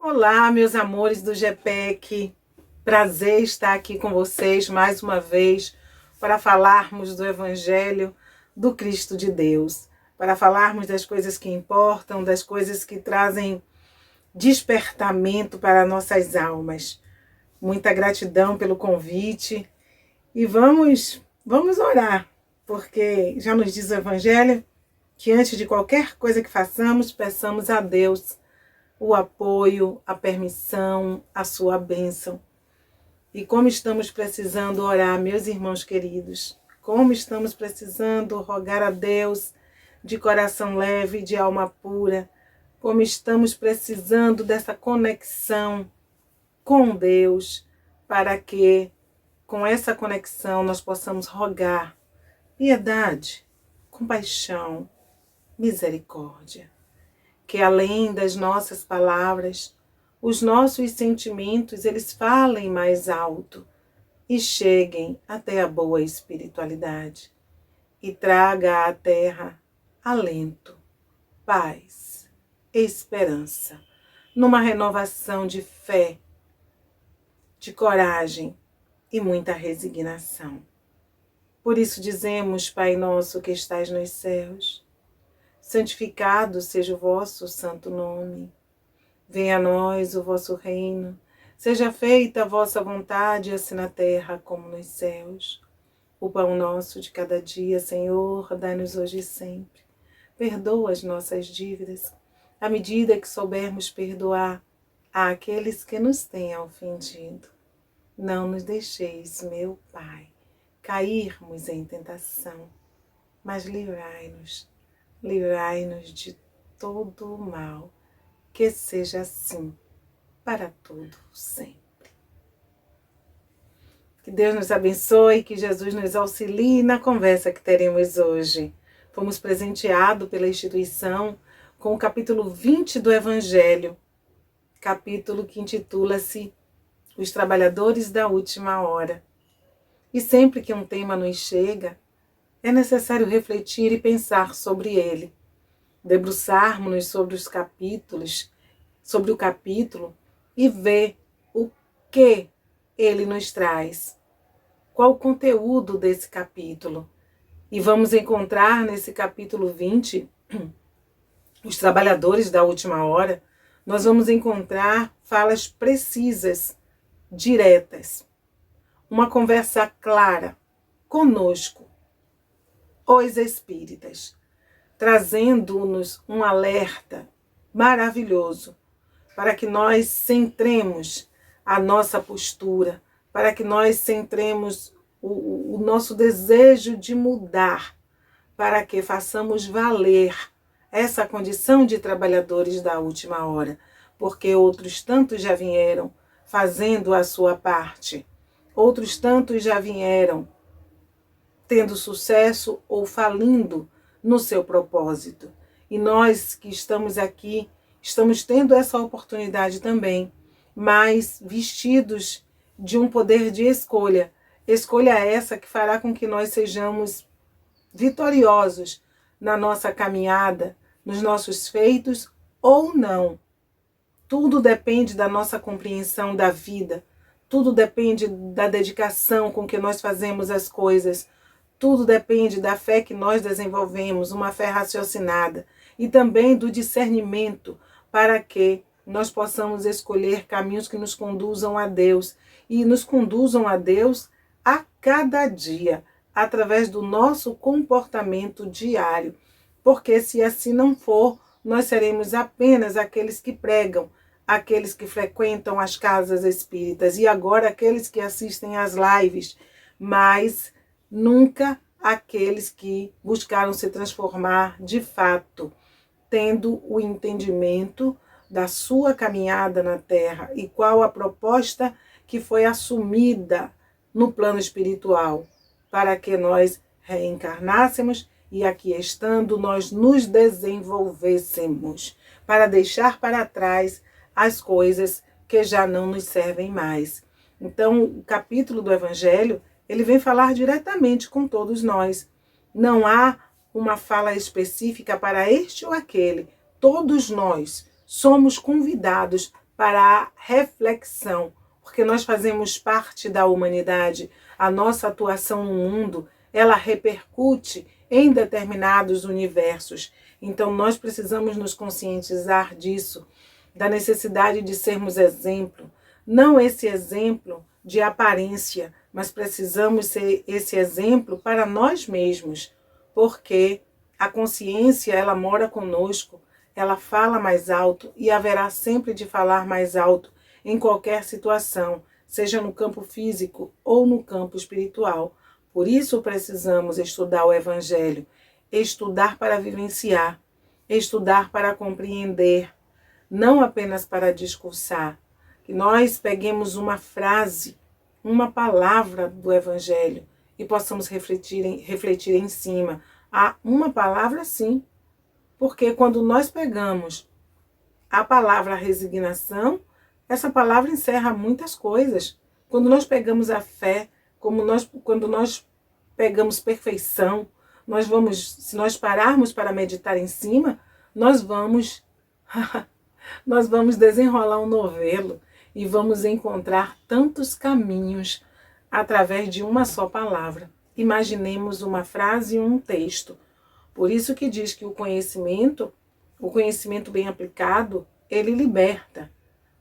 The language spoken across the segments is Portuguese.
Olá, meus amores do GPEC. Prazer estar aqui com vocês mais uma vez para falarmos do Evangelho do Cristo de Deus, para falarmos das coisas que importam, das coisas que trazem despertamento para nossas almas. Muita gratidão pelo convite e vamos orar, porque já nos diz o Evangelho que antes de qualquer coisa que façamos, peçamos a Deus o apoio, a permissão, a sua bênção. E como estamos precisando orar, meus irmãos queridos, como estamos precisando rogar a Deus de coração leve, de alma pura, como estamos precisando dessa conexão com Deus, para que com essa conexão nós possamos rogar piedade, compaixão, misericórdia. Que além das nossas palavras, os nossos sentimentos, eles falem mais alto e cheguem até a boa espiritualidade e traga à terra alento, paz, esperança, numa renovação de fé, de coragem e muita resignação. Por isso dizemos, Pai nosso que estais nos céus, santificado seja o vosso santo nome. Venha a nós o vosso reino. Seja feita a vossa vontade, assim na terra como nos céus. O pão nosso de cada dia, Senhor, dai-nos hoje e sempre. Perdoa as nossas dívidas, à medida que soubermos perdoar àqueles que nos têm ofendido. Não nos deixeis, meu Pai, cairmos em tentação, mas livrai-nos de todo o mal, que seja assim para todo sempre. Que Deus nos abençoe, que Jesus nos auxilie na conversa que teremos hoje. Fomos presenteados pela instituição com o capítulo 20 do Evangelho, capítulo que intitula-se Os Trabalhadores da Última Hora. E sempre que um tema nos chega, é necessário refletir e pensar sobre ele, debruçarmos-nos sobre os capítulos, sobre o capítulo e ver o que ele nos traz, qual o conteúdo desse capítulo. E vamos encontrar nesse capítulo 20, os trabalhadores da última hora, nós vamos encontrar falas precisas, diretas, uma conversa clara conosco, os espíritas, trazendo-nos um alerta maravilhoso para que nós centremos a nossa postura, para que nós centremos o nosso desejo de mudar, para que façamos valer essa condição de trabalhadores da última hora, porque outros tantos já vieram fazendo a sua parte, outros tantos já vieram tendo sucesso ou falindo no seu propósito. E nós que estamos aqui, estamos tendo essa oportunidade também, mas vestidos de um poder de escolha. Escolha essa que fará com que nós sejamos vitoriosos na nossa caminhada, nos nossos feitos ou não. Tudo depende da nossa compreensão da vida, tudo depende da dedicação com que nós fazemos as coisas. Tudo depende da fé que nós desenvolvemos, uma fé raciocinada, e também do discernimento para que nós possamos escolher caminhos que nos conduzam a Deus e nos conduzam a Deus a cada dia, através do nosso comportamento diário. Porque se assim não for, nós seremos apenas aqueles que pregam, aqueles que frequentam as casas espíritas e agora aqueles que assistem às lives, mas nunca aqueles que buscaram se transformar de fato, tendo o entendimento da sua caminhada na Terra e qual a proposta que foi assumida no plano espiritual, para que nós reencarnássemos e aqui estando nós nos desenvolvêssemos, para deixar para trás as coisas que já não nos servem mais. Então, o capítulo do Evangelho, ele vem falar diretamente com todos nós. Não há uma fala específica para este ou aquele. Todos nós somos convidados para a reflexão, porque nós fazemos parte da humanidade. A nossa atuação no mundo, ela repercute em determinados universos. Então nós precisamos nos conscientizar disso, da necessidade de sermos exemplo. Não esse exemplo de aparência, mas precisamos ser esse exemplo para nós mesmos, porque a consciência, ela mora conosco, ela fala mais alto e haverá sempre de falar mais alto em qualquer situação, seja no campo físico ou no campo espiritual. Por isso precisamos estudar o Evangelho, estudar para vivenciar, estudar para compreender, não apenas para discursar. Que nós peguemos uma frase, uma palavra do Evangelho e possamos refletir em cima. Há uma palavra sim, porque quando nós pegamos a palavra resignação, essa palavra encerra muitas coisas. Quando nós pegamos a fé, quando nós pegamos perfeição, se nós pararmos para meditar em cima, nós vamos desenrolar um novelo e vamos encontrar tantos caminhos através de uma só palavra. Imaginemos uma frase e um texto. Por isso que diz que o conhecimento bem aplicado, ele liberta.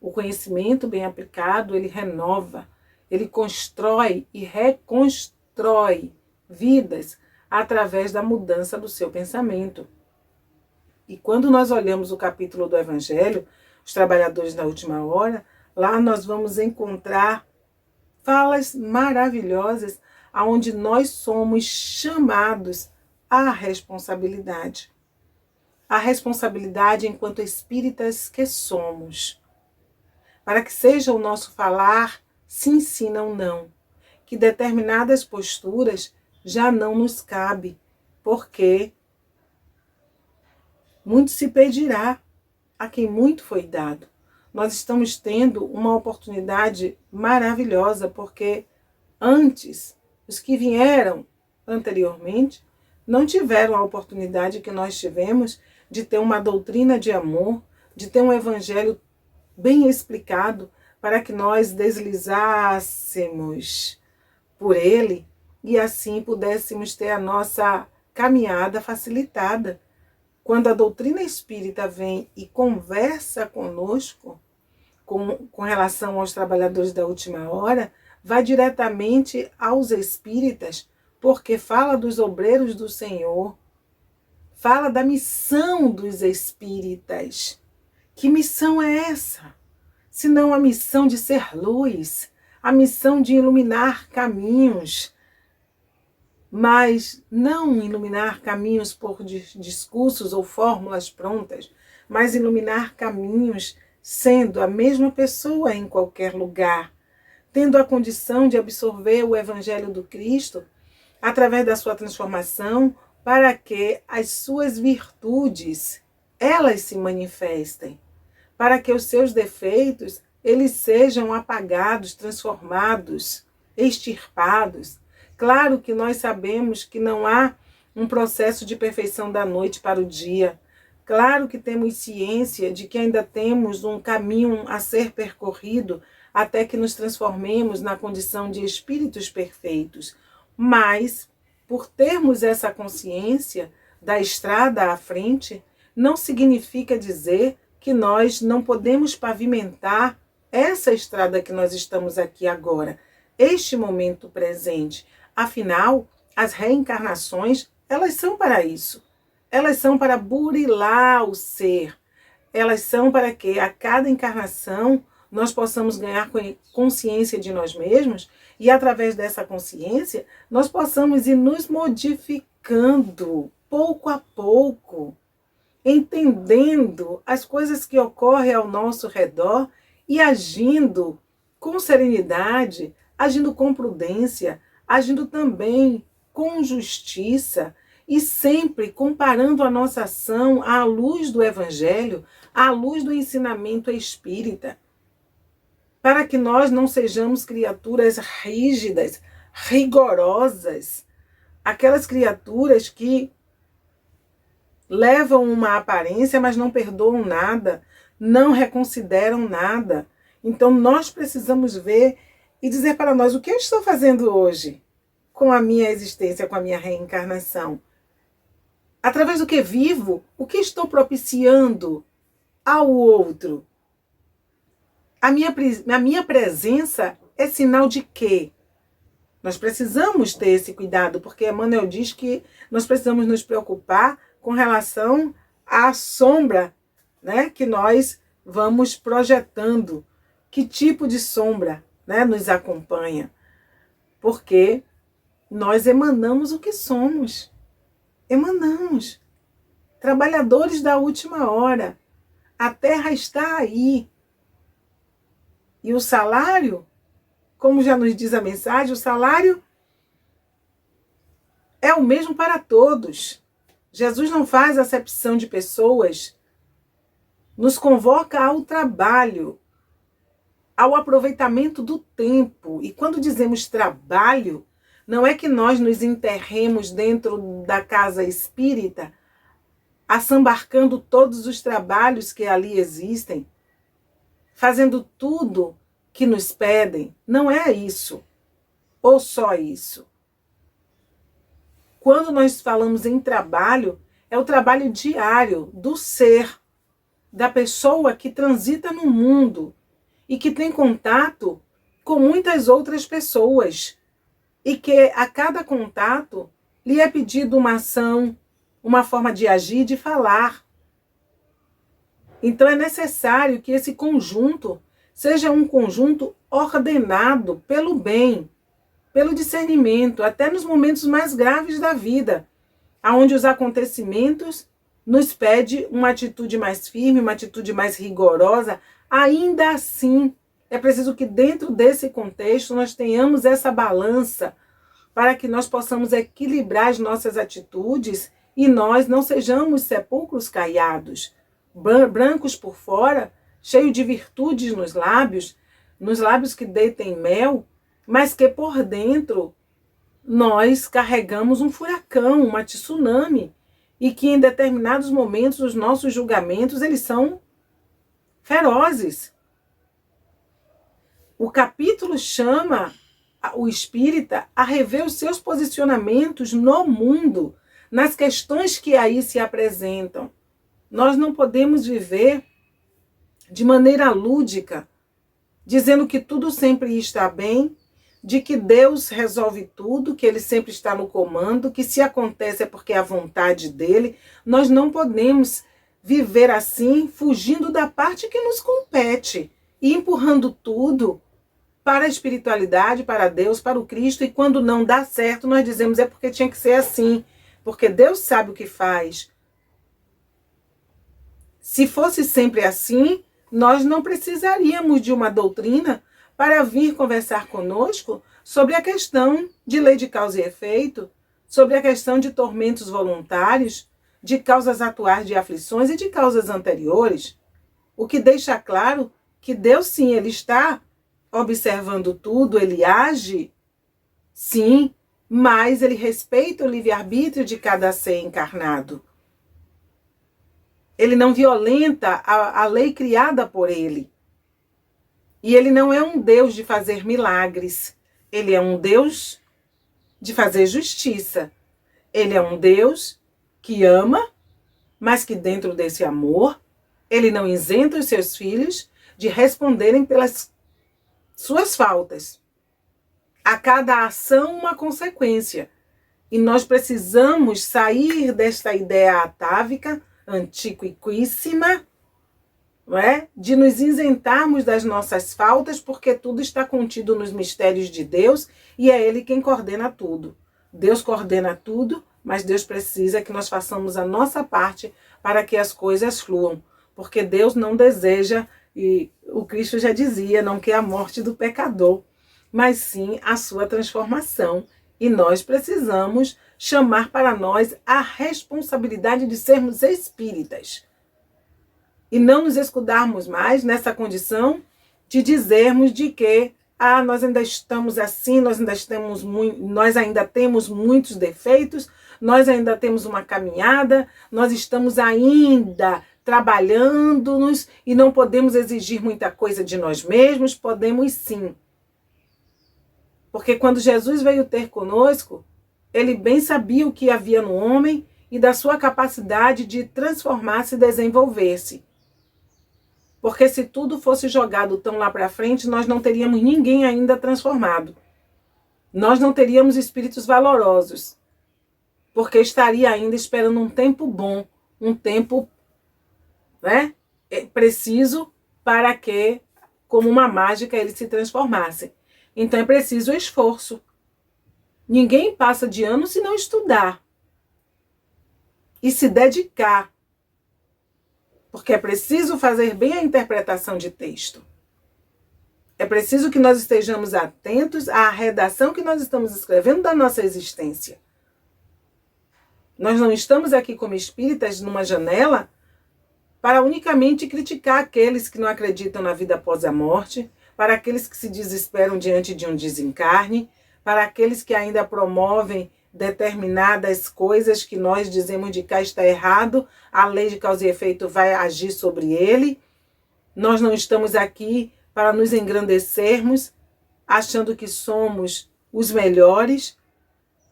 O conhecimento bem aplicado, ele renova, ele constrói e reconstrói vidas através da mudança do seu pensamento. E quando nós olhamos o capítulo do Evangelho, os trabalhadores da última hora, lá nós vamos encontrar falas maravilhosas aonde nós somos chamados à responsabilidade. A responsabilidade enquanto espíritas que somos. Para que seja o nosso falar sim, sim, não, não. Que determinadas posturas já não nos cabe, porque muito se pedirá a quem muito foi dado. Nós estamos tendo uma oportunidade maravilhosa, porque antes, os que vieram anteriormente, não tiveram a oportunidade que nós tivemos de ter uma doutrina de amor, de ter um evangelho bem explicado, para que nós deslizássemos por ele e assim pudéssemos ter a nossa caminhada facilitada. Quando a doutrina espírita vem e conversa conosco, com relação aos trabalhadores da última hora, vai diretamente aos espíritas, porque fala dos obreiros do Senhor, fala da missão dos espíritas. Que missão é essa? Senão a missão de ser luz, a missão de iluminar caminhos, mas não iluminar caminhos por discursos ou fórmulas prontas, mas iluminar caminhos sendo a mesma pessoa em qualquer lugar, tendo a condição de absorver o Evangelho do Cristo através da sua transformação, para que as suas virtudes, elas se manifestem, para que os seus defeitos, eles sejam apagados, transformados, extirpados. Claro que nós sabemos que não há um processo de perfeição da noite para o dia. Claro que temos ciência de que ainda temos um caminho a ser percorrido até que nos transformemos na condição de espíritos perfeitos. Mas, por termos essa consciência da estrada à frente, não significa dizer que nós não podemos pavimentar essa estrada que nós estamos aqui agora, este momento presente. Afinal, as reencarnações, elas são para isso. Elas são para burilar o ser. Elas são para que a cada encarnação nós possamos ganhar consciência de nós mesmos e através dessa consciência nós possamos ir nos modificando pouco a pouco, entendendo as coisas que ocorrem ao nosso redor e agindo com serenidade, agindo com prudência, agindo também com justiça e sempre comparando a nossa ação à luz do Evangelho, à luz do ensinamento espírita, para que nós não sejamos criaturas rígidas, rigorosas, aquelas criaturas que levam uma aparência, mas não perdoam nada, não reconsideram nada. Então nós precisamos ver e dizer para nós o que eu estou fazendo hoje com a minha existência, com a minha reencarnação. Através do que vivo, o que estou propiciando ao outro? A minha presença é sinal de quê? Nós precisamos ter esse cuidado, porque Emmanuel diz que nós precisamos nos preocupar com relação à sombra, né, que nós vamos projetando. Que tipo de sombra, né, nos acompanha? Porque nós emanamos o que somos. Emanamos. Trabalhadores da última hora. A terra está aí. E o salário, como já nos diz a mensagem, o salário é o mesmo para todos. Jesus não faz acepção de pessoas. Nos convoca ao trabalho, ao aproveitamento do tempo. E quando dizemos trabalho, não é que nós nos enterremos dentro da casa espírita, assambarcando todos os trabalhos que ali existem, fazendo tudo que nos pedem. Não é isso, ou só isso. Quando nós falamos em trabalho, é o trabalho diário do ser, da pessoa que transita no mundo e que tem contato com muitas outras pessoas e que a cada contato lhe é pedido uma ação, uma forma de agir, de falar. Então é necessário que esse conjunto seja um conjunto ordenado pelo bem, pelo discernimento, até nos momentos mais graves da vida, onde os acontecimentos nos pedem uma atitude mais firme, uma atitude mais rigorosa. Ainda assim, é preciso que dentro desse contexto nós tenhamos essa balança para que nós possamos equilibrar as nossas atitudes e nós não sejamos sepulcros caiados, brancos por fora, cheios de virtudes nos lábios que deitem mel, mas que por dentro nós carregamos um furacão, uma tsunami, e que em determinados momentos os nossos julgamentos eles são ferozes. O capítulo chama o espírita a rever os seus posicionamentos no mundo, nas questões que aí se apresentam. Nós não podemos viver de maneira lúdica, dizendo que tudo sempre está bem, de que Deus resolve tudo, que Ele sempre está no comando, que se acontece é porque é a vontade dEle. Nós não podemos viver assim, fugindo da parte que nos compete e empurrando tudo para a espiritualidade, para Deus, para o Cristo, e quando não dá certo, nós dizemos é porque tinha que ser assim, porque Deus sabe o que faz. Se fosse sempre assim, nós não precisaríamos de uma doutrina para vir conversar conosco sobre a questão de lei de causa e efeito, sobre a questão de tormentos voluntários, de causas atuais de aflições e de causas anteriores. O que deixa claro que Deus, sim, Ele está observando tudo, Ele age, sim, mas Ele respeita o livre-arbítrio de cada ser encarnado. Ele não violenta a lei criada por Ele. E Ele não é um Deus de fazer milagres. Ele é um Deus de fazer justiça. Ele é um Deus que ama, mas que dentro desse amor, Ele não isenta os seus filhos de responderem pelas suas faltas. A cada ação, uma consequência. E nós precisamos sair desta ideia atávica, antiquíssima, não é? De nos isentarmos das nossas faltas, porque tudo está contido nos mistérios de Deus e é Ele quem coordena tudo. Deus coordena tudo, mas Deus precisa que nós façamos a nossa parte para que as coisas fluam, porque Deus não deseja, e o Cristo já dizia, não quer a morte do pecador, mas sim a sua transformação. E nós precisamos chamar para nós a responsabilidade de sermos espíritas. E não nos escudarmos mais nessa condição de dizermos de que nós ainda estamos assim, nós ainda temos muitos defeitos, nós ainda temos uma caminhada, nós estamos ainda trabalhando-nos e não podemos exigir muita coisa de nós mesmos? Podemos sim. Porque quando Jesus veio ter conosco, ele bem sabia o que havia no homem e da sua capacidade de transformar-se e desenvolver-se. Porque se tudo fosse jogado tão lá para frente, nós não teríamos ninguém ainda transformado. Nós não teríamos espíritos valorosos. Porque estaria ainda esperando um tempo bom, um tempo, né, preciso para que, como uma mágica, eles se transformassem. Então é preciso esforço. Ninguém passa de ano se não estudar e se dedicar, porque é preciso fazer bem a interpretação de texto. É preciso que nós estejamos atentos à redação que nós estamos escrevendo da nossa existência. Nós não estamos aqui como espíritas numa janela para unicamente criticar aqueles que não acreditam na vida após a morte, para aqueles que se desesperam diante de um desencarne, para aqueles que ainda promovem determinadas coisas que nós dizemos de cá está errado, a lei de causa e efeito vai agir sobre ele. Nós não estamos aqui para nos engrandecermos, achando que somos os melhores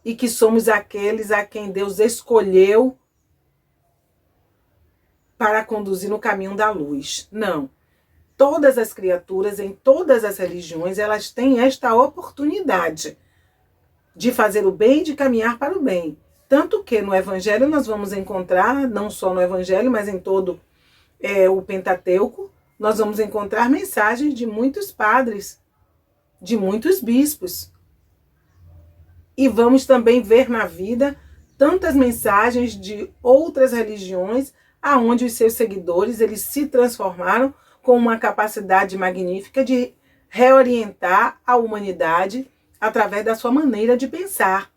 e que somos aqueles a quem Deus escolheu para conduzir no caminho da luz. Não. Todas as criaturas, em todas as religiões, elas têm esta oportunidade de fazer o bem e de caminhar para o bem. Tanto que no Evangelho nós vamos encontrar, não só no Evangelho, mas em todo o Pentateuco, nós vamos encontrar mensagens de muitos padres, de muitos bispos. E vamos também ver na vida tantas mensagens de outras religiões, aonde os seus seguidores eles se transformaram com uma capacidade magnífica de reorientar a humanidade através da sua maneira de pensar.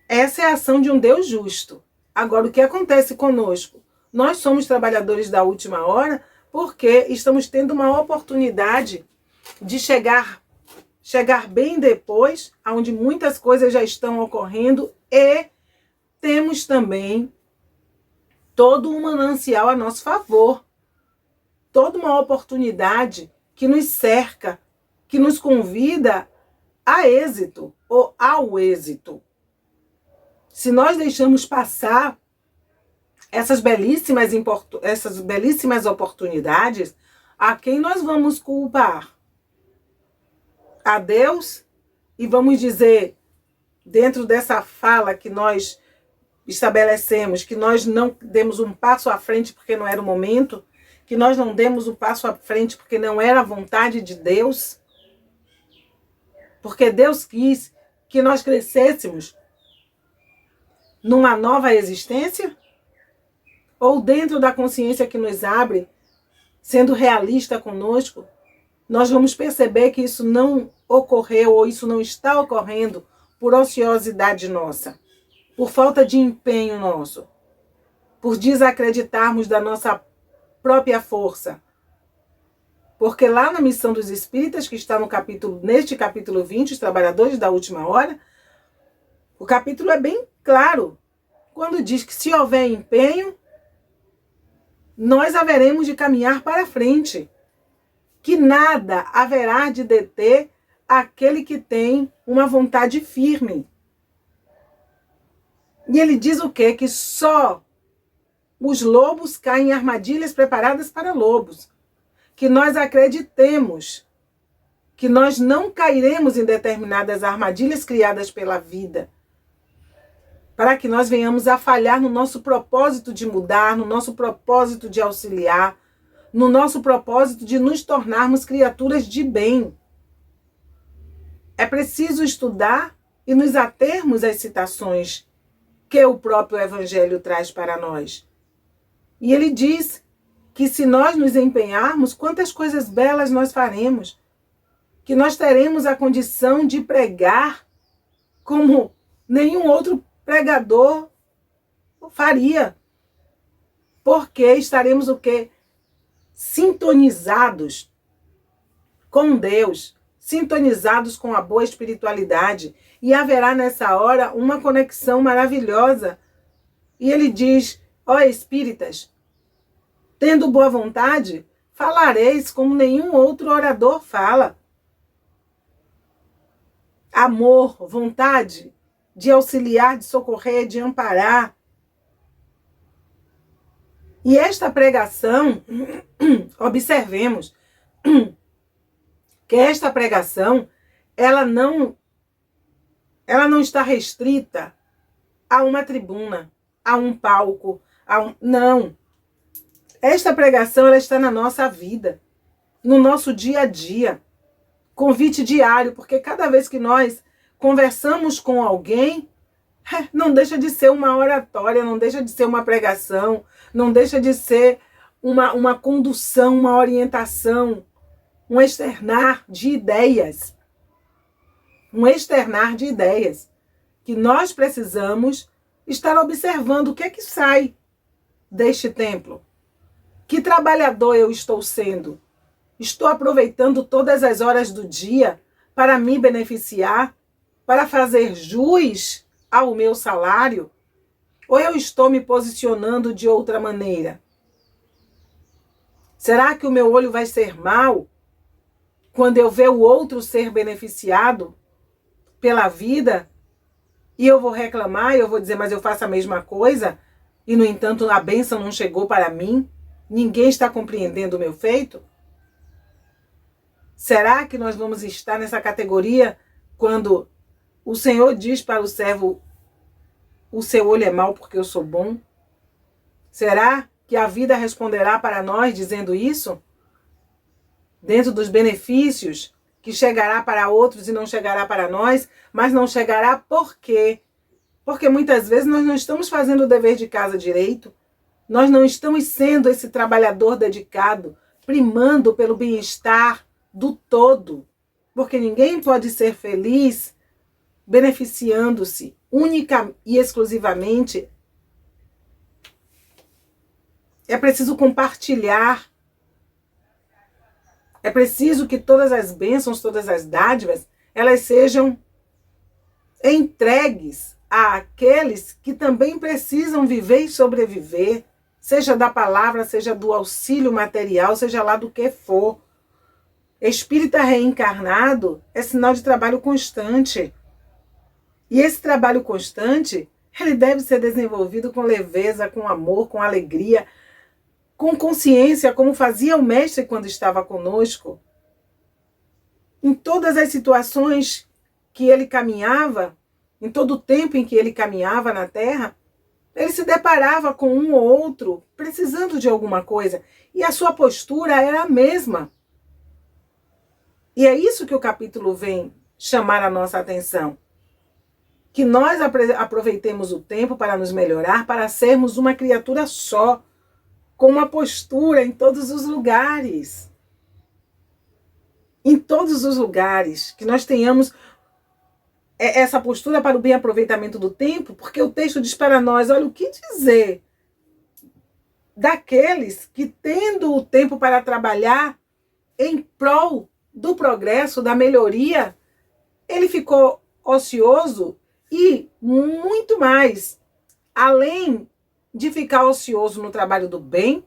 Essa é a ação de um Deus justo. Agora, o que acontece conosco? Nós somos trabalhadores da última hora porque estamos tendo uma oportunidade de chegar bem depois, onde muitas coisas já estão ocorrendo, e temos também todo um manancial a nosso favor, toda uma oportunidade que nos cerca, que nos convida a êxito ou ao êxito. Se nós deixamos passar essas belíssimas oportunidades, a quem nós vamos culpar? A Deus? E vamos dizer, dentro dessa fala que nós estabelecemos, que nós não demos um passo à frente porque não era o momento, que nós não demos um passo à frente porque não era a vontade de Deus, porque Deus quis que nós crescêssemos numa nova existência? Ou dentro da consciência que nos abre, sendo realista conosco, nós vamos perceber que isso não ocorreu ou isso não está ocorrendo por ociosidade nossa, por falta de empenho nosso, por desacreditarmos da nossa própria força. Porque lá na Missão dos Espíritas, que está neste capítulo 20, os trabalhadores da última hora, o capítulo é bem claro, quando diz que se houver empenho, nós haveremos de caminhar para frente, que nada haverá de deter aquele que tem uma vontade firme. E ele diz o quê? Que só os lobos caem em armadilhas preparadas para lobos. Que nós acreditemos que nós não cairemos em determinadas armadilhas criadas pela vida, para que nós venhamos a falhar no nosso propósito de mudar, no nosso propósito de auxiliar, no nosso propósito de nos tornarmos criaturas de bem. É preciso estudar e nos atermos às citações que o próprio Evangelho traz para nós. E ele diz que se nós nos empenharmos, quantas coisas belas nós faremos, que nós teremos a condição de pregar como nenhum outro pregador faria, porque estaremos o quê? Sintonizados com Deus, sintonizados com a boa espiritualidade, e haverá nessa hora uma conexão maravilhosa. E ele diz: ó espíritas, Tendo boa vontade, falareis como nenhum outro orador fala. Amor, vontade de auxiliar, de socorrer, de amparar. E esta pregação, observemos que esta pregação, ela não está restrita a uma tribuna, a um palco, não. Esta pregação, ela está na nossa vida, no nosso dia a dia. Convite diário, porque cada vez que nós conversamos com alguém, não deixa de ser uma oratória, não deixa de ser uma pregação, não deixa de ser uma condução, uma orientação, um externar de ideias. Um externar de ideias. Que nós precisamos estar observando o que é que sai deste templo. Que trabalhador eu estou sendo? Estou aproveitando todas as horas do dia para me beneficiar, para fazer jus ao meu salário? Ou eu estou me posicionando de outra maneira? Será que o meu olho vai ser mau quando eu ver o outro ser beneficiado pela vida e eu vou reclamar, eu vou dizer, mas eu faço a mesma coisa e, no entanto, a bênção não chegou para mim? Ninguém está compreendendo o meu feito? Será que nós vamos estar nessa categoria quando o Senhor diz para o servo, o seu olho é mau porque eu sou bom? Será que a vida responderá para nós dizendo isso? Dentro dos benefícios que chegará para outros e não chegará para nós, mas não chegará por quê? Porque muitas vezes nós não estamos fazendo o dever de casa direito, nós não estamos sendo esse trabalhador dedicado, primando pelo bem-estar do todo, porque ninguém pode ser feliz beneficiando-se única e exclusivamente. É preciso compartilhar. É preciso que todas as bênçãos, todas as dádivas, elas sejam entregues àqueles que também precisam viver e sobreviver, seja da palavra, seja do auxílio material, seja lá do que for. Espírita reencarnado é sinal de trabalho constante. E esse trabalho constante, ele deve ser desenvolvido com leveza, com amor, com alegria, com consciência, como fazia o mestre quando estava conosco. Em todas as situações que ele caminhava, em todo o tempo em que ele caminhava na Terra, ele se deparava com um ou outro precisando de alguma coisa. E a sua postura era a mesma. E é isso que o capítulo vem chamar a nossa atenção. Que nós aproveitemos o tempo para nos melhorar, para sermos uma criatura só, com uma postura em todos os lugares. Em todos os lugares, que nós tenhamos essa postura para o bem aproveitamento do tempo, porque o texto diz para nós, olha, o que dizer daqueles que, tendo o tempo para trabalhar em prol do progresso, da melhoria, ele ficou ocioso e muito mais, além de ficar ocioso no trabalho do bem,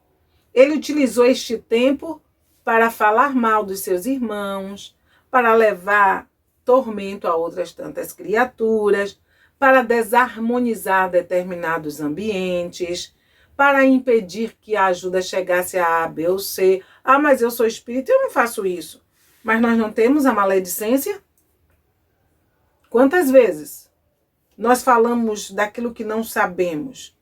ele utilizou este tempo para falar mal dos seus irmãos, para levar tormento a outras tantas criaturas, para desarmonizar determinados ambientes, para impedir que a ajuda chegasse a B ou C. Ah, mas eu sou espírita, eu não faço isso. Mas nós não temos a maledicência? Quantas vezes nós falamos daquilo que não sabemos?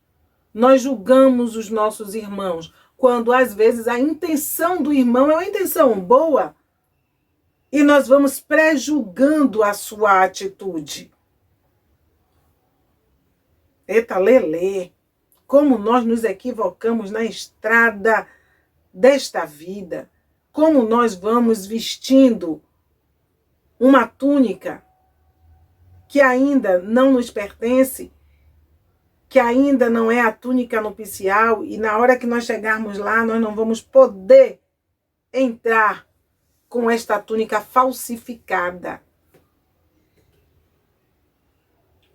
Nós julgamos os nossos irmãos, quando às vezes a intenção do irmão é uma intenção boa, e nós vamos pré-julgando a sua atitude. Eita, lelê, como nós nos equivocamos na estrada desta vida, como nós vamos vestindo uma túnica que ainda não nos pertence, que ainda não é a túnica nupcial, e na hora que nós chegarmos lá, nós não vamos poder entrar com esta túnica falsificada.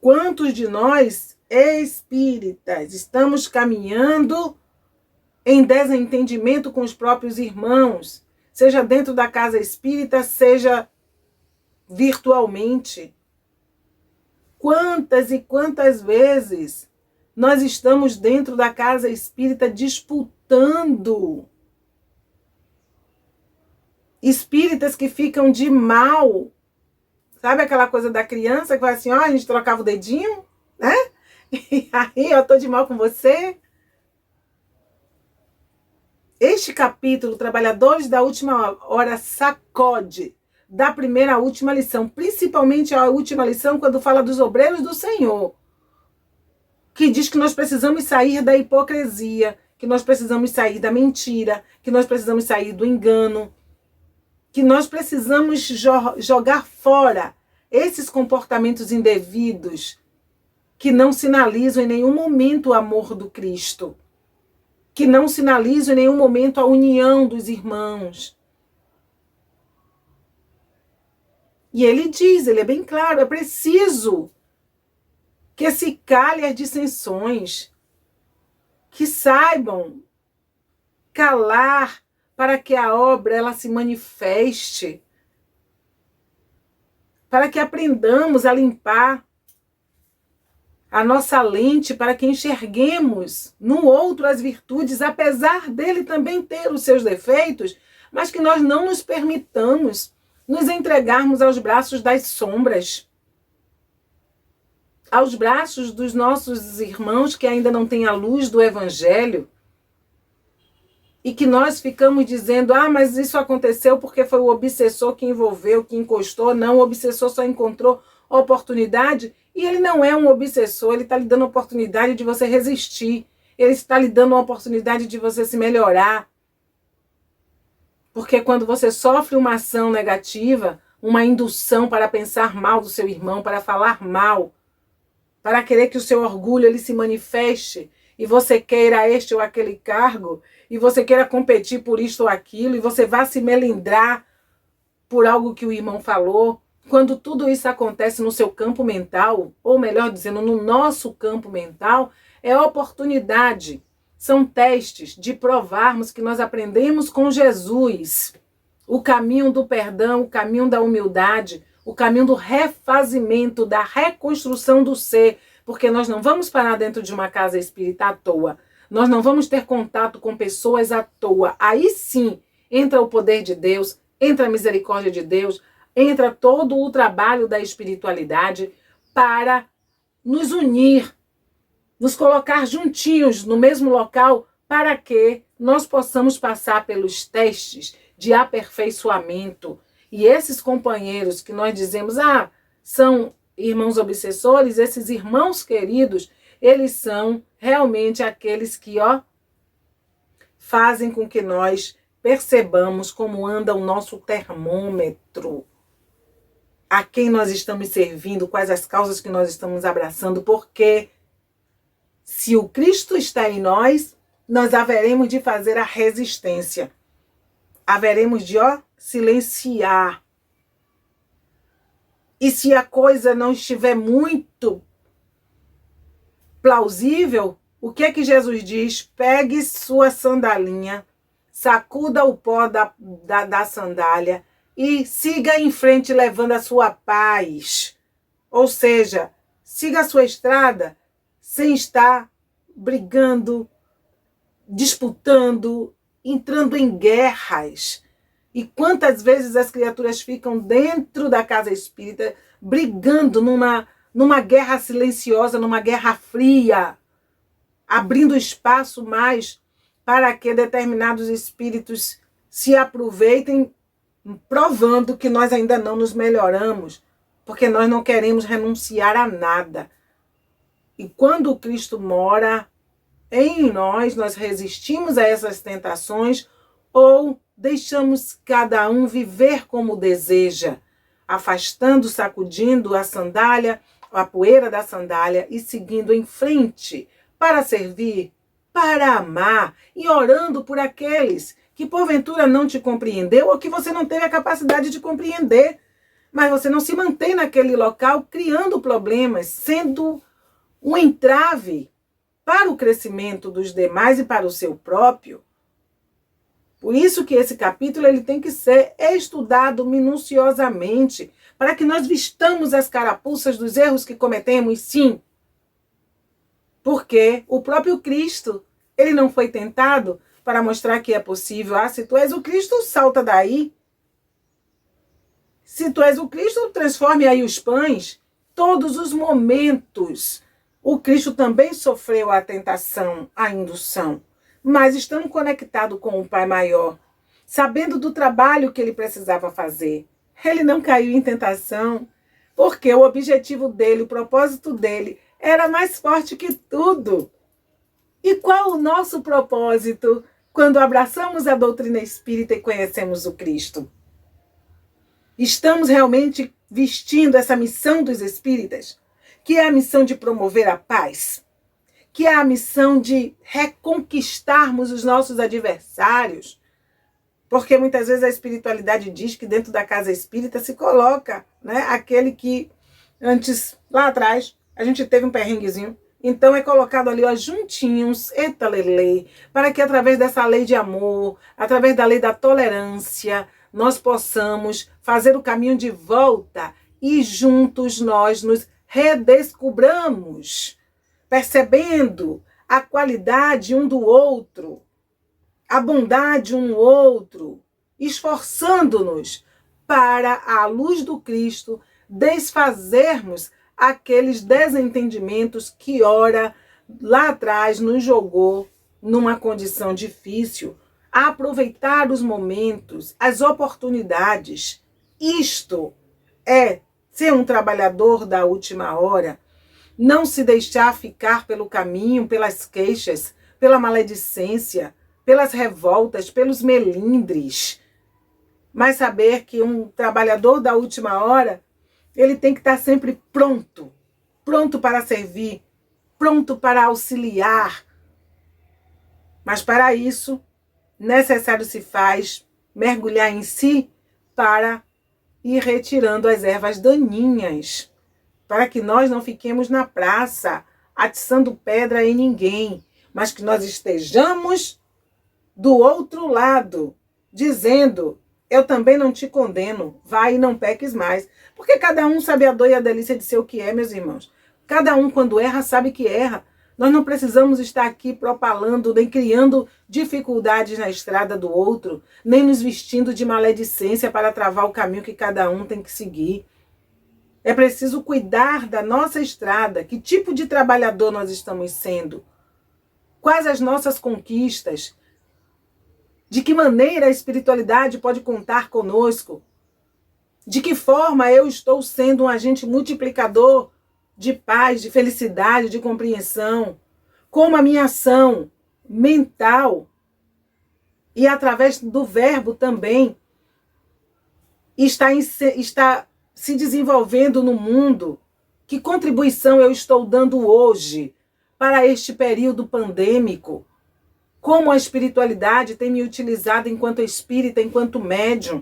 Quantos de nós, espíritas, estamos caminhando em desentendimento com os próprios irmãos, seja dentro da casa espírita, seja virtualmente. Quantas e quantas vezes nós estamos dentro da casa espírita disputando? Espíritas que ficam de mal. Sabe aquela coisa da criança que vai assim, ó, a gente trocava o dedinho, né? E aí, eu tô de mal com você. Este capítulo, Trabalhadores da Última Hora, sacode da primeira à última lição, principalmente a última lição quando fala dos obreiros do Senhor, que diz que nós precisamos sair da hipocrisia, que nós precisamos sair da mentira, que nós precisamos sair do engano, que nós precisamos jogar fora esses comportamentos indevidos que não sinalizam em nenhum momento o amor do Cristo, que não sinalizam em nenhum momento a união dos irmãos. E ele diz, ele é bem claro, é preciso que se calem as dissensões, que saibam calar para que a obra ela se manifeste, para que aprendamos a limpar a nossa lente, para que enxerguemos no outro as virtudes, apesar dele também ter os seus defeitos, mas que nós não nos permitamos nos entregarmos aos braços das sombras, aos braços dos nossos irmãos que ainda não têm a luz do Evangelho, e que nós ficamos dizendo, mas isso aconteceu porque foi o obsessor que envolveu, que encostou. Não, o obsessor só encontrou oportunidade, e ele não é um obsessor, ele está lhe dando a oportunidade de você resistir, ele está lhe dando a oportunidade de você se melhorar. Porque quando você sofre uma ação negativa, uma indução para pensar mal do seu irmão, para falar mal, para querer que o seu orgulho ele se manifeste, e você queira este ou aquele cargo, e você queira competir por isto ou aquilo, e você vá se melindrar por algo que o irmão falou, quando tudo isso acontece no seu campo mental, ou melhor dizendo, no nosso campo mental, é oportunidade. São testes de provarmos que nós aprendemos com Jesus o caminho do perdão, o caminho da humildade, o caminho do refazimento, da reconstrução do ser, porque nós não vamos parar dentro de uma casa espírita à toa. Nós não vamos ter contato com pessoas à toa. Aí sim entra o poder de Deus, entra a misericórdia de Deus, entra todo o trabalho da espiritualidade para nos unir, nos colocar juntinhos no mesmo local para que nós possamos passar pelos testes de aperfeiçoamento. E esses companheiros que nós dizemos, são irmãos obsessores, esses irmãos queridos, eles são realmente aqueles que, fazem com que nós percebamos como anda o nosso termômetro, a quem nós estamos servindo, quais as causas que nós estamos abraçando, porque se o Cristo está em nós, nós haveremos de fazer a resistência, haveremos de silenciar. E se a coisa não estiver muito plausível, o que é que Jesus diz? Pegue sua sandalinha, sacuda o pó da sandália e siga em frente levando a sua paz. Ou seja, siga a sua estrada sem estar brigando, disputando, entrando em guerras. E quantas vezes as criaturas ficam dentro da casa espírita brigando numa guerra silenciosa, numa guerra fria, abrindo espaço mais para que determinados espíritos se aproveitem, provando que nós ainda não nos melhoramos, porque nós não queremos renunciar a nada. E quando o Cristo mora em nós, nós resistimos a essas tentações ou deixamos cada um viver como deseja, afastando, sacudindo a sandália, a poeira da sandália e seguindo em frente para servir, para amar e orando por aqueles que porventura não te compreendeu ou que você não teve a capacidade de compreender, mas você não se mantém naquele local criando problemas, sendo um entrave para o crescimento dos demais e para o seu próprio. Por isso que esse capítulo ele tem que ser estudado minuciosamente, para que nós vistamos as carapuças dos erros que cometemos, sim. Porque o próprio Cristo, ele não foi tentado para mostrar que é possível. Ah, se tu és o Cristo, salta daí. Se tu és o Cristo, transforme aí os pães. Todos os momentos, o Cristo também sofreu a tentação, a indução. Mas estando conectado com o Pai Maior, sabendo do trabalho que ele precisava fazer, ele não caiu em tentação, porque o objetivo dele, o propósito dele, era mais forte que tudo. E qual o nosso propósito quando abraçamos a doutrina espírita e conhecemos o Cristo? Estamos realmente vestindo essa missão dos espíritas, que é a missão de promover a paz, que é a missão de reconquistarmos os nossos adversários, porque muitas vezes a espiritualidade diz que dentro da casa espírita se coloca, né, aquele que antes, lá atrás, a gente teve um perrenguezinho, então é colocado ali, ó, juntinhos, eita lelê, para que através dessa lei de amor, através da lei da tolerância, nós possamos fazer o caminho de volta e juntos nós nos redescobramos, percebendo a qualidade um do outro, a bondade um no outro, esforçando-nos para, à luz do Cristo, desfazermos aqueles desentendimentos que, ora, lá atrás nos jogou numa condição difícil, a aproveitar os momentos, as oportunidades. Isto é ser um trabalhador da última hora, não se deixar ficar pelo caminho, pelas queixas, pela maledicência, pelas revoltas, pelos melindres, mas saber que um trabalhador da última hora, ele tem que estar sempre pronto, pronto para servir, pronto para auxiliar. Mas para isso, necessário se faz mergulhar em si para ir retirando as ervas daninhas, para que nós não fiquemos na praça atiçando pedra em ninguém, mas que nós estejamos do outro lado, dizendo: eu também não te condeno, vai e não peques mais. Porque cada um sabe a dor e a delícia de ser o que é, meus irmãos. Cada um, quando erra, sabe que erra. Nós não precisamos estar aqui propalando, nem criando dificuldades na estrada do outro, nem nos vestindo de maledicência para travar o caminho que cada um tem que seguir. É preciso cuidar da nossa estrada. Que tipo de trabalhador nós estamos sendo? Quais as nossas conquistas? De que maneira a espiritualidade pode contar conosco? De que forma eu estou sendo um agente multiplicador de paz, de felicidade, de compreensão? Como a minha ação mental e através do verbo também está se desenvolvendo no mundo? Que contribuição eu estou dando hoje para este período pandêmico? Como a espiritualidade tem me utilizado enquanto espírita, enquanto médium?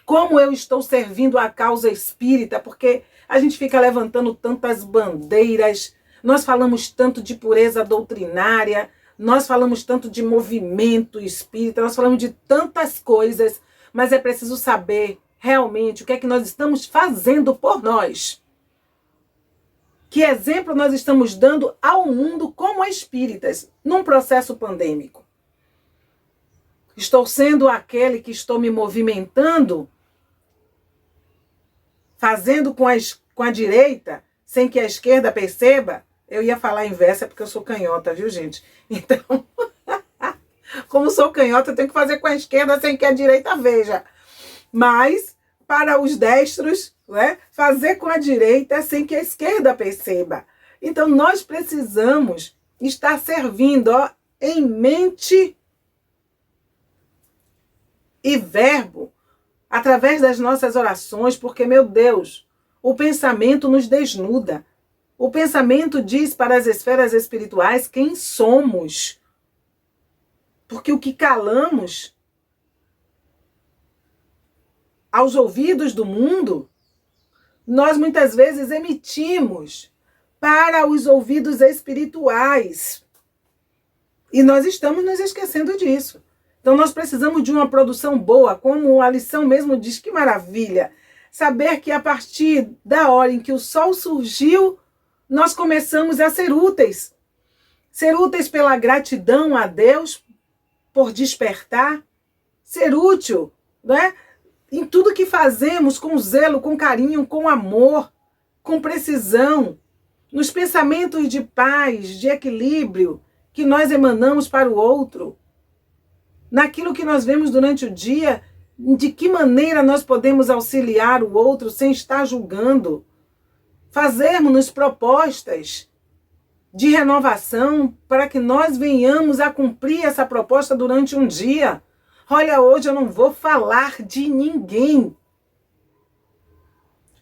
Como eu estou servindo a causa espírita? Porque a gente fica levantando tantas bandeiras, nós falamos tanto de pureza doutrinária, nós falamos tanto de movimento espírita, nós falamos de tantas coisas, mas é preciso saber realmente o que é que nós estamos fazendo por nós. Que exemplo nós estamos dando ao mundo como espíritas num processo pandêmico? Estou sendo aquele que estou me movimentando, fazendo com a direita, sem que a esquerda perceba? Eu ia falar inversa porque eu sou canhota, viu, gente? Então, como sou canhota, eu tenho que fazer com a esquerda sem que a direita veja. Mas, para os destros, né, fazer com a direita sem que a esquerda perceba. Então, nós precisamos estar servindo, ó, em mente e verbo, através das nossas orações, porque, meu Deus, o pensamento nos desnuda. O pensamento diz para as esferas espirituais quem somos. Porque o que calamos aos ouvidos do mundo, nós muitas vezes emitimos para os ouvidos espirituais. E nós estamos nos esquecendo disso. Então nós precisamos de uma produção boa, como a lição mesmo diz, que maravilha. Saber que a partir da hora em que o sol surgiu, nós começamos a ser úteis. Ser úteis pela gratidão a Deus, por despertar. Ser útil, né? Em tudo que fazemos, com zelo, com carinho, com amor, com precisão. Nos pensamentos de paz, de equilíbrio, que nós emanamos para o outro. Naquilo que nós vemos durante o dia, de que maneira nós podemos auxiliar o outro sem estar julgando. Fazermos-nos propostas de renovação para que nós venhamos a cumprir essa proposta durante um dia. Olha, hoje eu não vou falar de ninguém.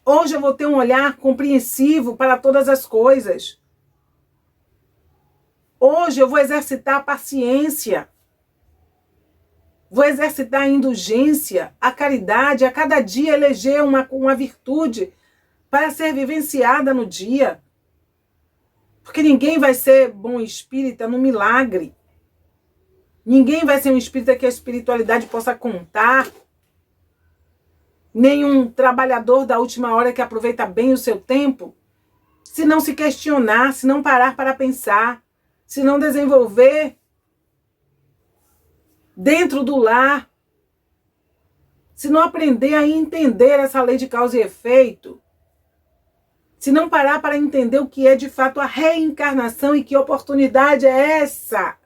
Hoje eu vou ter um olhar compreensivo para todas as coisas. Hoje eu vou exercitar a paciência. Vou exercitar a indulgência, a caridade, a cada dia eleger uma virtude para ser vivenciada no dia. Porque ninguém vai ser bom espírita no milagre. Ninguém vai ser um espírita que a espiritualidade possa contar. Nenhum trabalhador da última hora que aproveita bem o seu tempo, se não se questionar, se não parar para pensar, se não desenvolver dentro do lar, se não aprender a entender essa lei de causa e efeito, se não parar para entender o que é de fato a reencarnação e que oportunidade é essa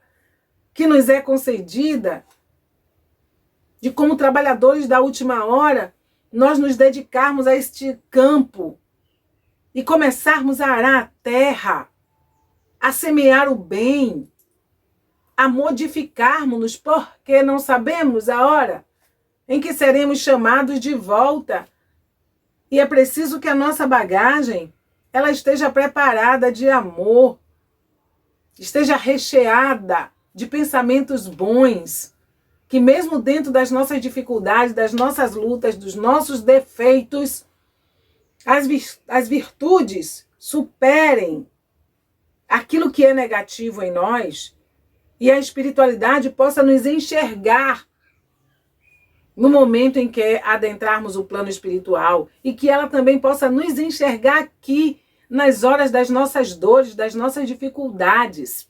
que nos é concedida, de como trabalhadores da última hora, nós nos dedicarmos a este campo e começarmos a arar a terra, a semear o bem, a modificarmos-nos, porque não sabemos a hora em que seremos chamados de volta. E é preciso que a nossa bagagem ela esteja preparada de amor, esteja recheada de pensamentos bons, que mesmo dentro das nossas dificuldades, das nossas lutas, dos nossos defeitos, as virtudes superem aquilo que é negativo em nós e a espiritualidade possa nos enxergar no momento em que adentrarmos o plano espiritual e que ela também possa nos enxergar aqui nas horas das nossas dores, das nossas dificuldades.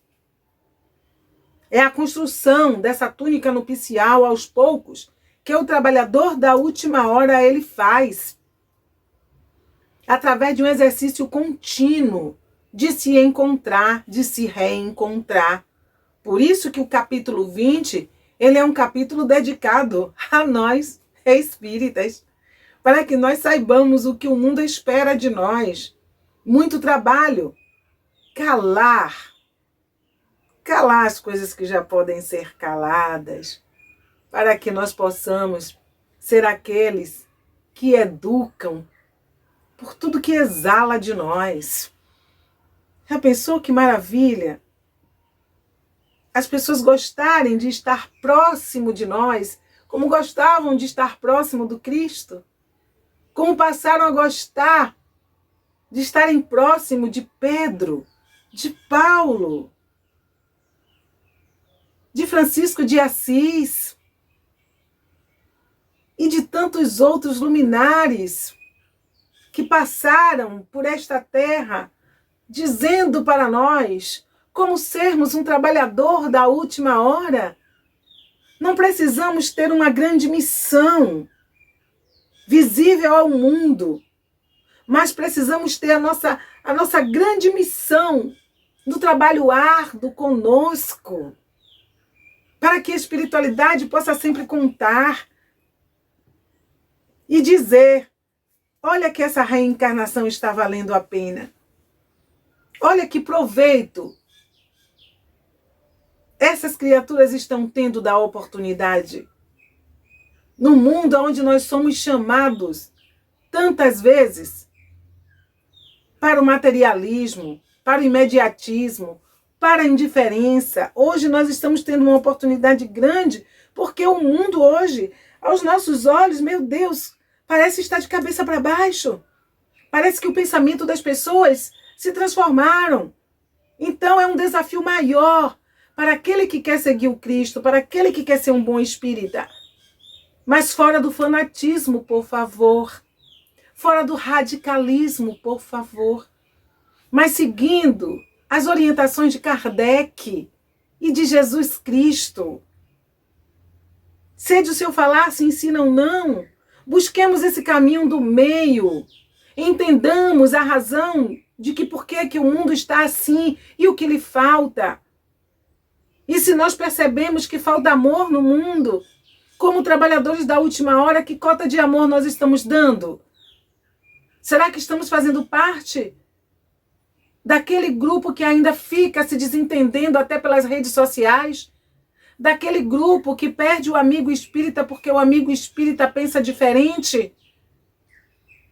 É a construção dessa túnica nupcial aos poucos que o trabalhador da última hora ele faz através de um exercício contínuo de se encontrar, de se reencontrar. Por isso que o capítulo 20, ele é um capítulo dedicado a nós, espíritas, para que nós saibamos o que o mundo espera de nós. Muito trabalho. Calar as coisas que já podem ser caladas, para que nós possamos ser aqueles que educam por tudo que exala de nós. Já pensou que maravilha? As pessoas gostarem de estar próximo de nós, como gostavam de estar próximo do Cristo, como passaram a gostar de estarem próximo de Pedro, de Paulo, de Francisco de Assis e de tantos outros luminares que passaram por esta terra dizendo para nós como sermos um trabalhador da última hora. Não precisamos ter uma grande missão visível ao mundo, mas precisamos ter a nossa grande missão no trabalho árduo conosco, para que a espiritualidade possa sempre contar e dizer: olha que essa reencarnação está valendo a pena. Olha que proveito essas criaturas estão tendo da oportunidade. No mundo onde nós somos chamados tantas vezes para o materialismo, para o imediatismo, para a indiferença. Hoje nós estamos tendo uma oportunidade grande, porque o mundo hoje, aos nossos olhos, meu Deus, parece estar de cabeça para baixo. Parece que o pensamento das pessoas se transformaram. Então é um desafio maior para aquele que quer seguir o Cristo, para aquele que quer ser um bom espírita. Mas fora do fanatismo, por favor. Fora do radicalismo, por favor. Mas seguindo as orientações de Kardec e de Jesus Cristo. Sede o seu falar, se ensinam não. Busquemos esse caminho do meio. Entendamos a razão de que por que o mundo está assim e o que lhe falta. E se nós percebemos que falta amor no mundo, como trabalhadores da última hora, que cota de amor nós estamos dando? Será que estamos fazendo parte daquele grupo que ainda fica se desentendendo até pelas redes sociais? Daquele grupo que perde o amigo espírita porque o amigo espírita pensa diferente?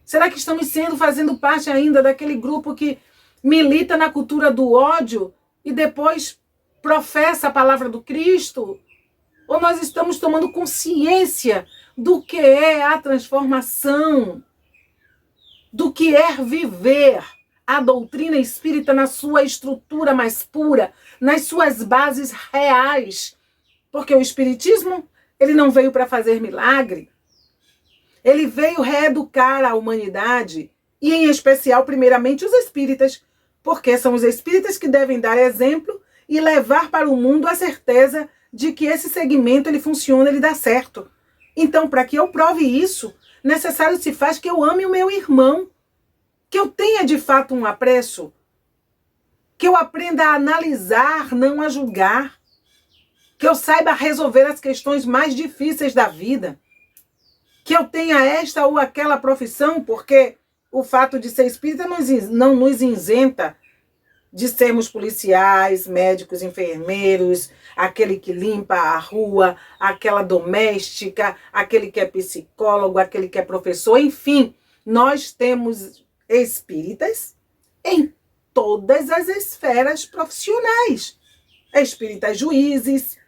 Será que estamos fazendo parte ainda daquele grupo que milita na cultura do ódio e depois professa a palavra do Cristo? Ou nós estamos tomando consciência do que é a transformação, do que é viver a doutrina espírita na sua estrutura mais pura, nas suas bases reais? Porque o espiritismo, ele não veio para fazer milagre. Ele veio reeducar a humanidade, e em especial, primeiramente, os espíritas, porque são os espíritas que devem dar exemplo e levar para o mundo a certeza de que esse segmento ele funciona, ele dá certo. Então, para que eu prove isso, necessário se faz que eu ame o meu irmão, que eu tenha de fato um apreço, que eu aprenda a analisar, não a julgar, que eu saiba resolver as questões mais difíceis da vida, que eu tenha esta ou aquela profissão, porque o fato de ser espírita não nos isenta de sermos policiais, médicos, enfermeiros, aquele que limpa a rua, aquela doméstica, aquele que é psicólogo, aquele que é professor, enfim, nós temos espíritas em todas as esferas profissionais. Espíritas juízes,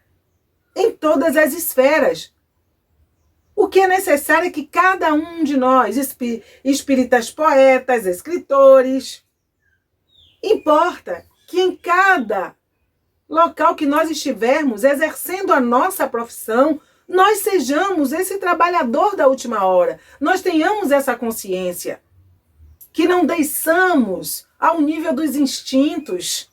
em todas as esferas. O que é necessário é que cada um de nós, espíritas poetas, escritores, importa que em cada local que nós estivermos exercendo a nossa profissão, nós sejamos esse trabalhador da última hora. Nós tenhamos essa consciência. Que não desçamos ao nível dos instintos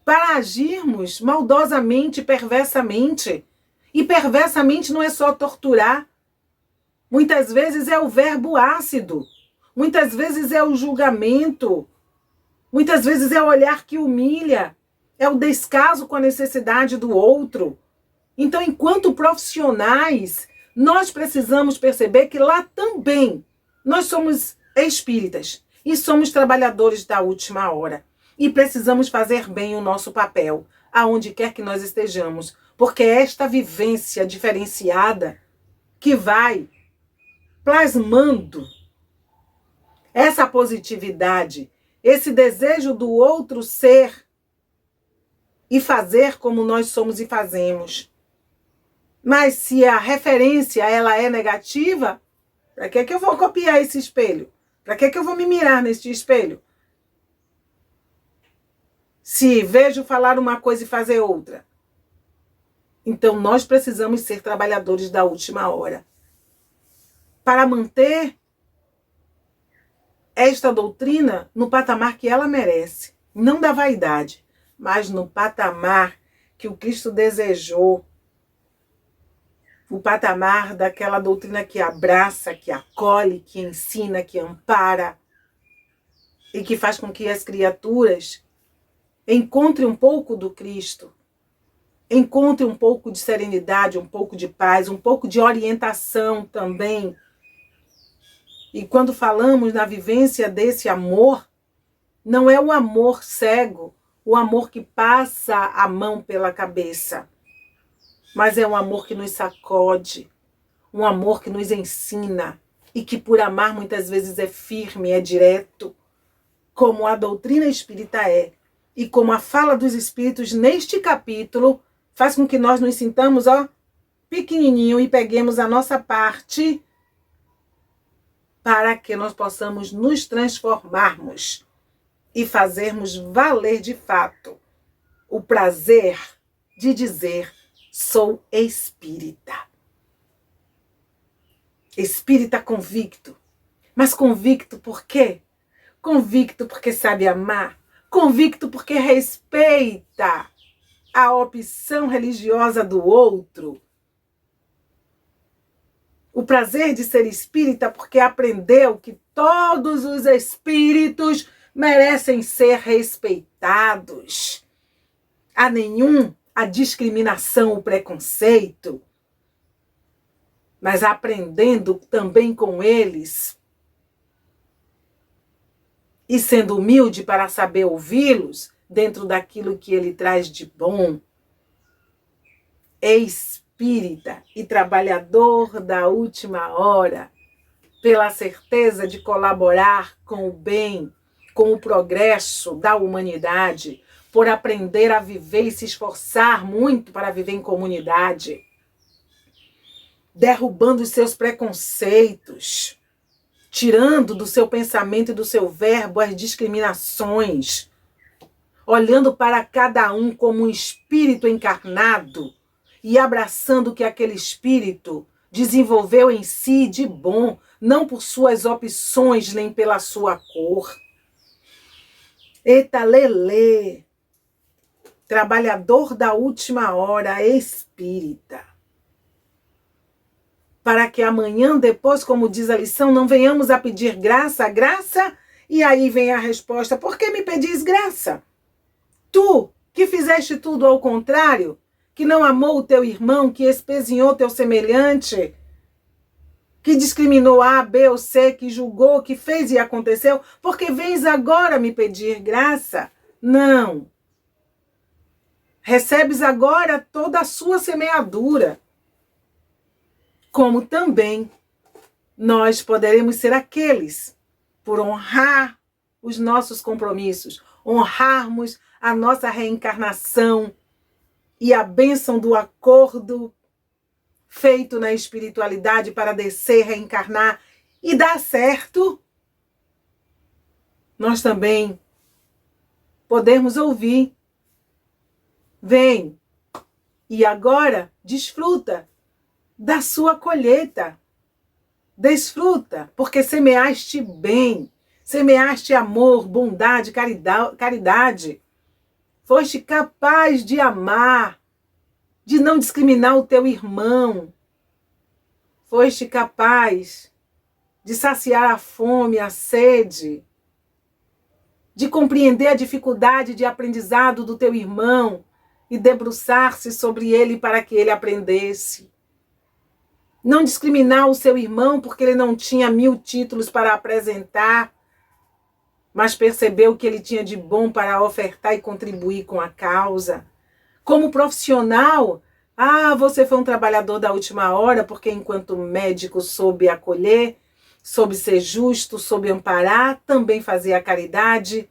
para agirmos maldosamente, perversamente. E perversamente não é só torturar. Muitas vezes é o verbo ácido. Muitas vezes é o julgamento. Muitas vezes é o olhar que humilha. É o descaso com a necessidade do outro. Então, enquanto profissionais, nós precisamos perceber que lá também nós somos espíritas e somos trabalhadores da última hora. E precisamos fazer bem o nosso papel, aonde quer que nós estejamos, porque é esta vivência diferenciada que vai plasmando essa positividade, esse desejo do outro ser e fazer como nós somos e fazemos. Mas se a referência ela é negativa, para que eu vou copiar esse espelho? Para que eu vou me mirar neste espelho? Se vejo falar uma coisa e fazer outra. Então, nós precisamos ser trabalhadores da última hora. Para manter esta doutrina no patamar que ela merece. Não da vaidade, mas no patamar que o Cristo desejou. O patamar daquela doutrina que abraça, que acolhe, que ensina, que ampara. E que faz com que as criaturas encontrem um pouco do Cristo. Encontre um pouco de serenidade, um pouco de paz, um pouco de orientação também. E quando falamos na vivência desse amor, não é o amor cego, o amor que passa a mão pela cabeça, mas é um amor que nos sacode, um amor que nos ensina e que por amar muitas vezes é firme, é direto, como a doutrina espírita é. E como a fala dos espíritos neste capítulo faz com que nós nos sintamos pequenininho e peguemos a nossa parte para que nós possamos nos transformarmos e fazermos valer de fato o prazer de dizer: sou espírita. Espírita convicto. Mas convicto por quê? Convicto porque sabe amar. Convicto porque respeita a opção religiosa do outro. O prazer de ser espírita porque aprendeu que todos os espíritos merecem ser respeitados. A nenhum a discriminação, o preconceito, mas aprendendo também com eles e sendo humilde para saber ouvi-los dentro daquilo que ele traz de bom. É espírita e trabalhador da última hora, pela certeza de colaborar com o bem, com o progresso da humanidade, por aprender a viver e se esforçar muito para viver em comunidade, derrubando os seus preconceitos, tirando do seu pensamento e do seu verbo as discriminações, olhando para cada um como um espírito encarnado e abraçando o que aquele espírito desenvolveu em si de bom, não por suas opções nem pela sua cor. Eita lelê, trabalhador da última hora, espírita. Para que amanhã, depois, como diz a lição, não venhamos a pedir graça, e aí vem a resposta: por que me pedis graça? Tu, que fizeste tudo ao contrário, que não amou o teu irmão, que espezinhou teu semelhante, que discriminou A, B ou C, que julgou, que fez e aconteceu, porque vens agora me pedir graça? Não. Recebes agora toda a sua semeadura. Como também nós poderemos ser aqueles, por honrar os nossos compromissos, honrarmos a nossa reencarnação e a bênção do acordo feito na espiritualidade para descer, reencarnar e dar certo, nós também podemos ouvir: vem e agora desfruta da sua colheita. Desfruta, porque semeaste bem, semeaste amor, bondade, caridade. Foste capaz de amar, de não discriminar o teu irmão. Foste capaz de saciar a fome, a sede, de compreender a dificuldade de aprendizado do teu irmão e debruçar-se sobre ele para que ele aprendesse. Não discriminar o seu irmão porque ele não tinha 1000 títulos para apresentar, mas percebeu que ele tinha de bom para ofertar e contribuir com a causa. Como profissional, você foi um trabalhador da última hora, porque enquanto médico soube acolher, soube ser justo, soube amparar, também fazia a caridade.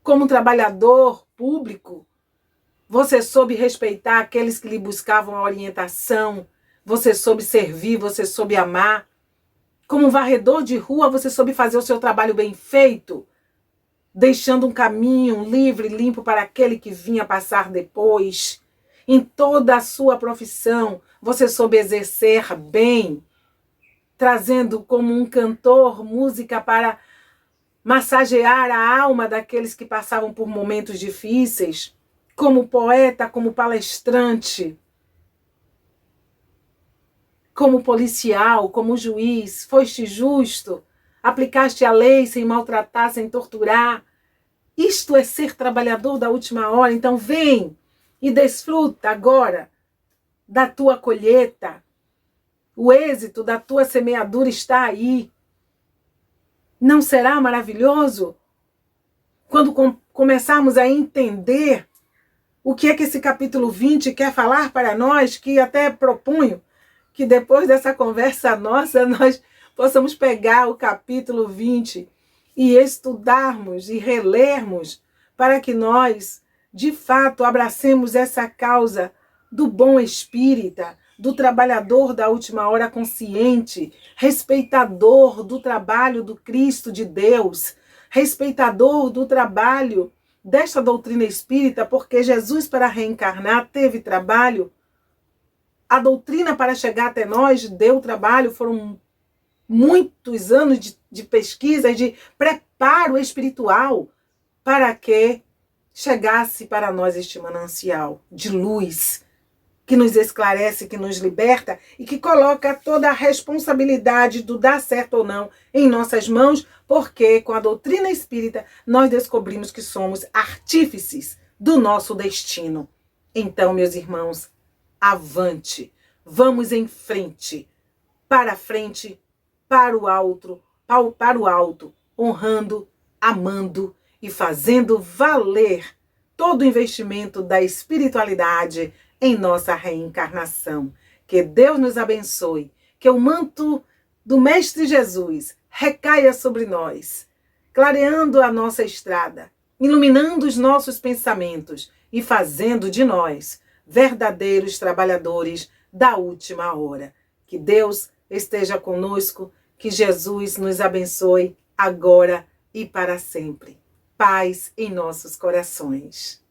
Como trabalhador público, você soube respeitar aqueles que lhe buscavam a orientação, você soube servir, você soube amar. Como varredor de rua, você soube fazer o seu trabalho bem feito, deixando um caminho livre e limpo para aquele que vinha passar depois. Em toda a sua profissão, você soube exercer bem, trazendo como um cantor música para massagear a alma daqueles que passavam por momentos difíceis, como poeta, como palestrante, como policial, como juiz. Foste justo, aplicaste a lei sem maltratar, sem torturar. Isto é ser trabalhador da última hora. Então vem e desfruta agora da tua colheita. O êxito da tua semeadura está aí. Não será maravilhoso? Quando começarmos a entender o que é que esse capítulo 20 quer falar para nós, que até proponho que depois dessa conversa nossa, nós possamos pegar o capítulo 20 e estudarmos e relermos para que nós, de fato, abracemos essa causa do bom espírita, do trabalhador da última hora consciente, respeitador do trabalho do Cristo de Deus, respeitador do trabalho desta doutrina espírita, porque Jesus, para reencarnar, teve trabalho. A doutrina, para chegar até nós, deu trabalho, foram muitos anos de pesquisa e de preparo espiritual para que chegasse para nós este manancial de luz, que nos esclarece, que nos liberta e que coloca toda a responsabilidade do dar certo ou não em nossas mãos, porque com a doutrina espírita nós descobrimos que somos artífices do nosso destino. Então, meus irmãos, avante, vamos em frente, para o alto, honrando, amando e fazendo valer todo o investimento da espiritualidade em nossa reencarnação. Que Deus nos abençoe, que o manto do Mestre Jesus recaia sobre nós, clareando a nossa estrada, iluminando os nossos pensamentos e fazendo de nós verdadeiros trabalhadores da última hora. Que Deus esteja conosco, que Jesus nos abençoe agora e para sempre. Paz em nossos corações.